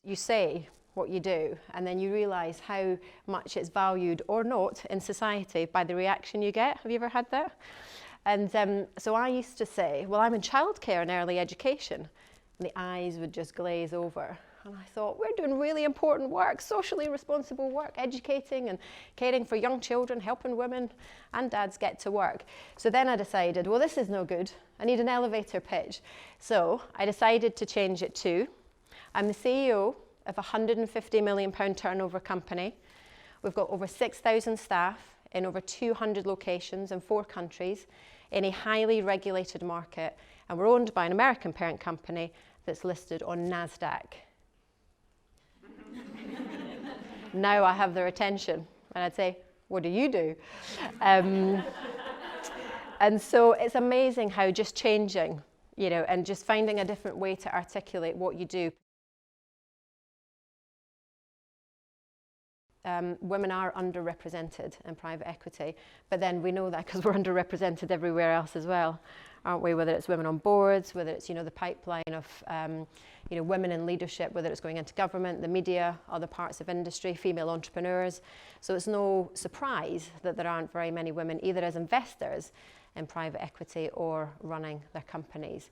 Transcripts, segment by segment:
you say what you do, and then you realise how much it's valued or not in society by the reaction you get. Have you ever had that? And so I used to say, well, I'm in childcare and early education. And the eyes would just glaze over. And I thought, we're doing really important work, socially responsible work, educating and caring for young children, helping women and dads get to work. So then I decided, well, this is no good. I need an elevator pitch. So I decided to change it to, I'm the CEO of a £150 million turnover company. We've got over 6,000 staff in over 200 locations in 4 countries in a highly regulated market. And we're owned by an American parent company that's listed on NASDAQ. Now I have their attention, and I'd say, what do you do? And so it's amazing how just changing, you know, and just finding a different way to articulate what you do. Women are underrepresented in private equity, but then we know that because we're underrepresented everywhere else as well, aren't we? Whether it's women on boards, whether it's, you know, the pipeline of, you know, women in leadership, whether it's going into government, the media, other parts of industry, female entrepreneurs. So it's no surprise that there aren't very many women either as investors in private equity or running their companies.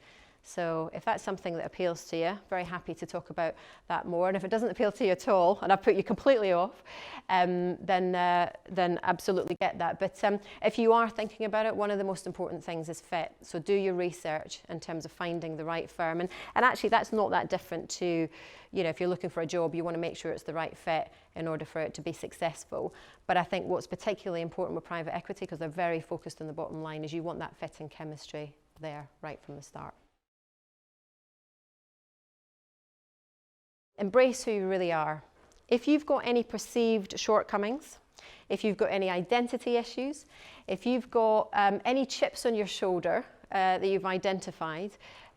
So if that's something that appeals to you, very happy to talk about that more. And if it doesn't appeal to you at all, and I've put you completely off, then absolutely get that. But if you are thinking about it, one of the most important things is fit. So do your research in terms of finding the right firm. And actually, that's not that different to, you know, if you're looking for a job, you want to make sure it's the right fit in order for it to be successful. But I think what's particularly important with private equity, because they're very focused on the bottom line, is you want that fit and chemistry there right from the start. Embrace who you really are. If you've got any perceived shortcomings, if you've got any identity issues, if you've got any chips on your shoulder that you've identified,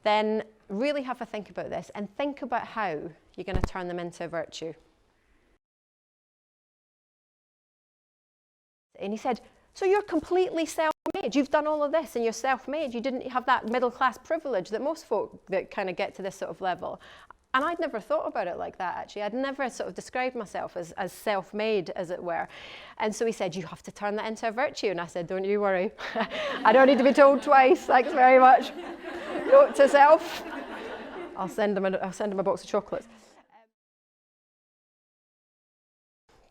then really have a think about this and think about how you're going to turn them into a virtue. And he said, so you're completely self-made. You've done all of this and you're self-made. You didn't have that middle-class privilege that most folk that kind of get to this sort of level. And I'd never thought about it like that, actually. I'd never sort of described myself as self-made, as it were. And so he said, you have to turn that into a virtue. And I said, don't you worry. I don't need to be told twice. Thanks very much. Note to self. I'll send him a box of chocolates.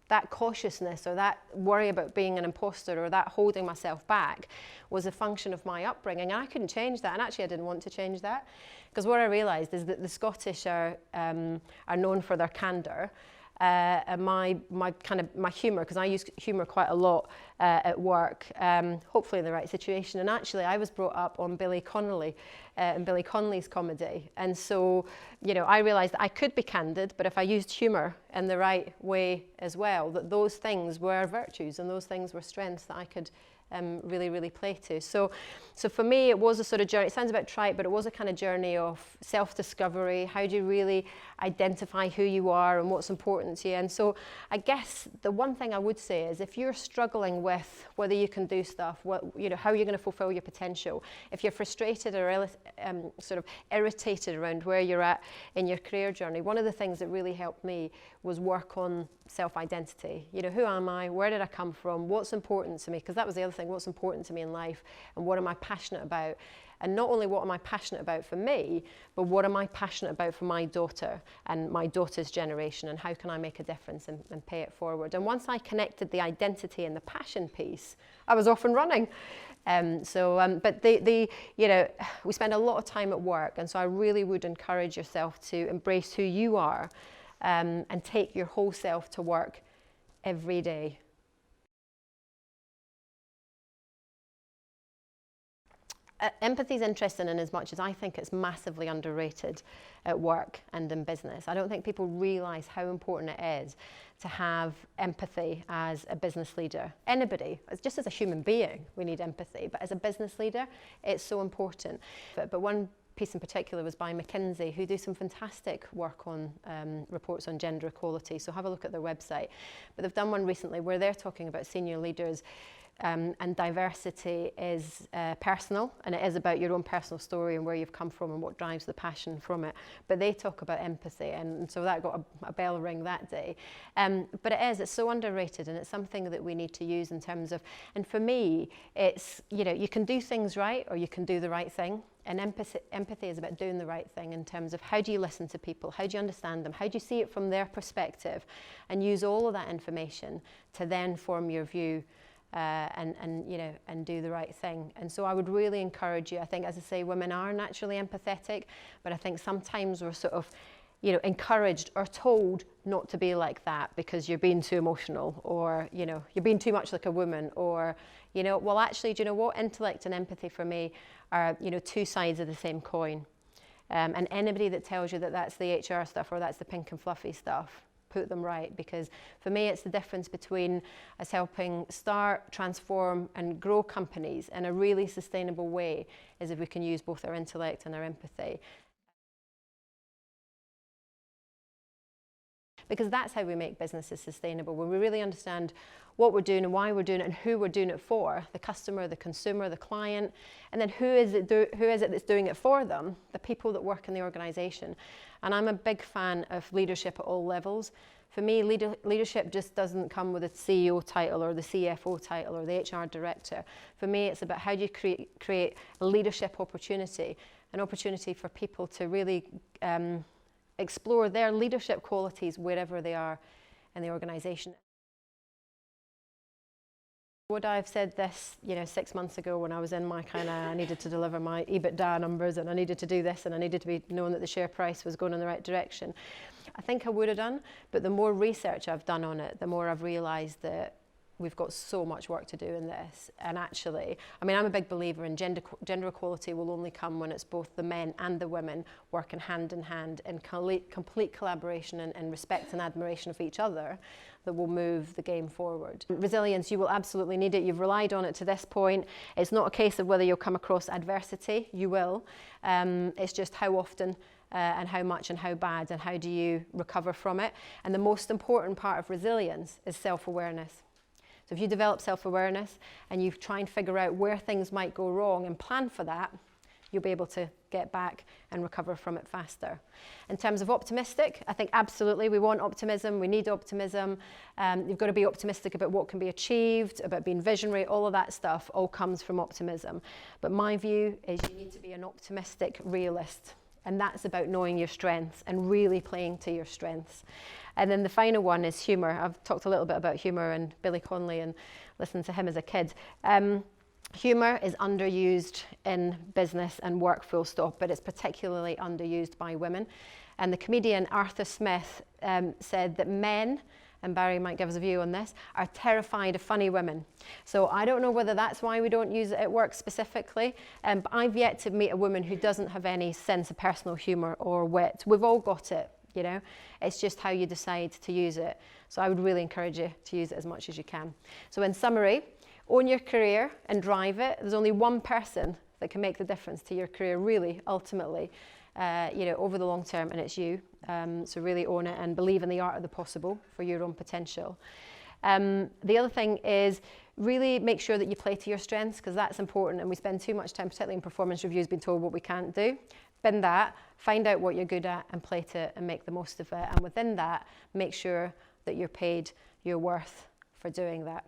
That cautiousness or that worry about being an imposter or that holding myself back was a function of my upbringing, and I couldn't change that, and actually I didn't want to change that, because what I realised is that the Scottish are known for their candour, and my humour, because I use humour quite a lot at work, hopefully in the right situation. And actually I was brought up on Billy Connolly and Billy Connolly's comedy, and so, you know, I realised that I could be candid, but if I used humour in the right way as well, that those things were virtues and those things were strengths that I could really, really play to. So for me, it was a sort of journey. It sounds a bit trite, but it was a kind of journey of self-discovery. How do you really identify who you are and what's important to you? And so I guess the one thing I would say is if you're struggling with whether you can do stuff, you know, how you're going to fulfill your potential, if you're frustrated or sort of irritated around where you're at in your career journey, one of the things that really helped me was work on self-identity. You know, who am I? Where did I come from? What's important to me? Because that was the other thing, what's important to me in life and what am I passionate about? And not only what am I passionate about for me, but what am I passionate about for my daughter and my daughter's generation, and how can I make a difference and pay it forward? And once I connected the identity and the passion piece, I was off and running. But you know, we spend a lot of time at work, and so I really would encourage yourself to embrace who you are and take your whole self to work every day. Empathy is interesting in as much as I think it's massively underrated at work and in business. I don't think people realise how important it is to have empathy as a business leader. Anybody, just as a human being, we need empathy, but as a business leader, it's so important. But one piece in particular was by McKinsey, who do some fantastic work on reports on gender equality, so have a look at their website. But they've done one recently where they're talking about senior leaders and diversity is personal, and it is about your own personal story and where you've come from and what drives the passion from it. But they talk about empathy, and so that got a bell ring that day. But it's so underrated, and it's something that we need to use in terms of, and for me, it's, you know, you can do things right or you can do the right thing. And empathy is about doing the right thing in terms of how do you listen to people, how do you understand them, how do you see it from their perspective, and use all of that information to then form your view and do the right thing. And so I would really encourage you. I think, as I say, women are naturally empathetic, but I think sometimes we're sort of, you know, encouraged or told not to be like that because you're being too emotional, or, you know, you're being too much like a woman, or, you know, well, actually, do you know what? Intellect and empathy for me are, you know, two sides of the same coin. And anybody that tells you that that's the HR stuff or that's the pink and fluffy stuff, put them right, because for me it's the difference between us helping start, transform and grow companies in a really sustainable way is if we can use both our intellect and our empathy. Because that's how we make businesses sustainable, when we really understand what we're doing and why we're doing it and who we're doing it for, the customer, the consumer, the client, and then who is it that's doing it for them, the people that work in the organisation. And I'm a big fan of leadership at all levels. For me, leadership just doesn't come with a CEO title or the CFO title or the HR director. For me, it's about how do you create a leadership opportunity, an opportunity for people to really explore their leadership qualities wherever they are in the organisation. Would I have said this, you know, 6 months ago when I was in my I needed to deliver my EBITDA numbers and I needed to do this and I needed to be knowing that the share price was going in the right direction? I think I would have done, but the more research I've done on it, the more I've realised that we've got so much work to do in this. And actually, I mean, I'm a big believer in gender equality will only come when it's both the men and the women working hand in hand in complete collaboration and respect and admiration of each other that will move the game forward. Resilience, you will absolutely need it. You've relied on it to this point. It's not a case of whether you'll come across adversity, you will. It's just how often and how much and how bad, and how do you recover from it. And the most important part of resilience is self-awareness. So if you develop self-awareness and you try and figure out where things might go wrong and plan for that, you'll be able to get back and recover from it faster. In terms of optimistic, I think absolutely we want optimism, we need optimism. You've got to be optimistic about what can be achieved, about being visionary, all of that stuff all comes from optimism. But my view is you need to be an optimistic realist. And that's about knowing your strengths and really playing to your strengths. And then the final one is humour. I've talked a little bit about humour and Billy Connolly and listened to him as a kid. Humour is underused in business and work, full stop, but it's particularly underused by women. And the comedian Arthur Smith said that men, and Barry might give us a view on this, are terrified of funny women. So I don't know whether that's why we don't use it at work specifically, but I've yet to meet a woman who doesn't have any sense of personal humour or wit. We've all got it, you know. It's just how you decide to use it. So I would really encourage you to use it as much as you can. So in summary, own your career and drive it. There's only one person that can make the difference to your career, really, ultimately, you know, over the long term, and it's you. So really own it and believe in the art of the possible for your own potential. The other thing is really make sure that you play to your strengths, because that's important, and we spend too much time, particularly in performance reviews, being told what we can't do. Bin that, find out what you're good at and play to it and make the most of it. And within that, make sure that you're paid your worth for doing that.